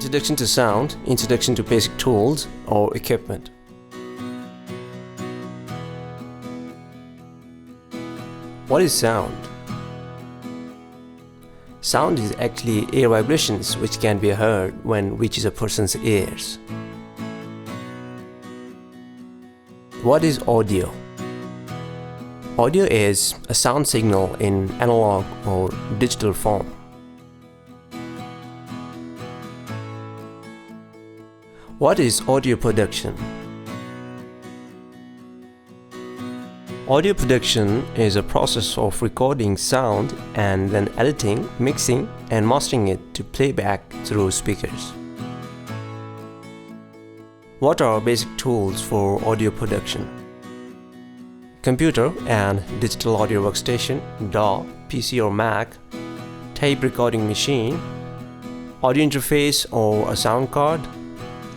Introduction to sound, introduction to basic tools or equipment. What is sound? Sound is actually air vibrations which can be heard when reaches a person's ears. What is audio? Audio is a sound signal in analog or digital form. What is audio production? Audio production is a process of recording sound and then editing, mixing, and mastering it to playback through speakers. What are basic tools for audio production? Computer and digital audio workstation, DAW, PC or Mac, tape recording machine, audio interface or a sound card,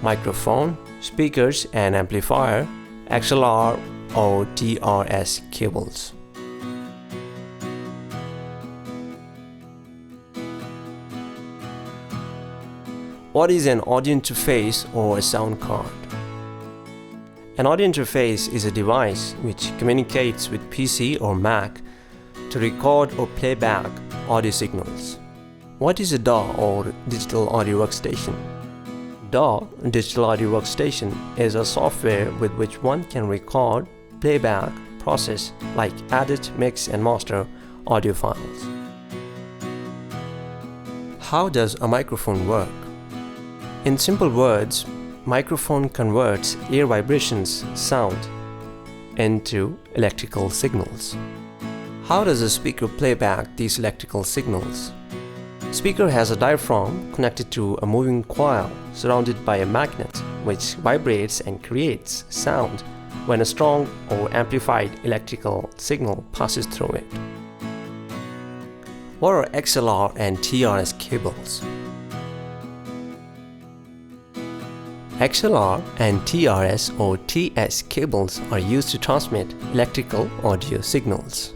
microphone, speakers and amplifier, XLR or TRS cables. What is an audio interface or a sound card? An audio interface is a device which communicates with PC or Mac to record or play back audio signals. What is a DAW or digital audio workstation? DAW, Digital Audio Workstation, is a software with which one can record, playback, process, like edit, mix and master audio files. How does a microphone work? In simple words, microphone converts air vibrations, sound, into electrical signals. How does a speaker play back these electrical signals? Speaker has a diaphragm connected to a moving coil surrounded by a magnet which vibrates and creates sound when a strong or amplified electrical signal passes through it. What are XLR and TRS cables? XLR and TRS or TS cables are used to transmit electrical audio signals.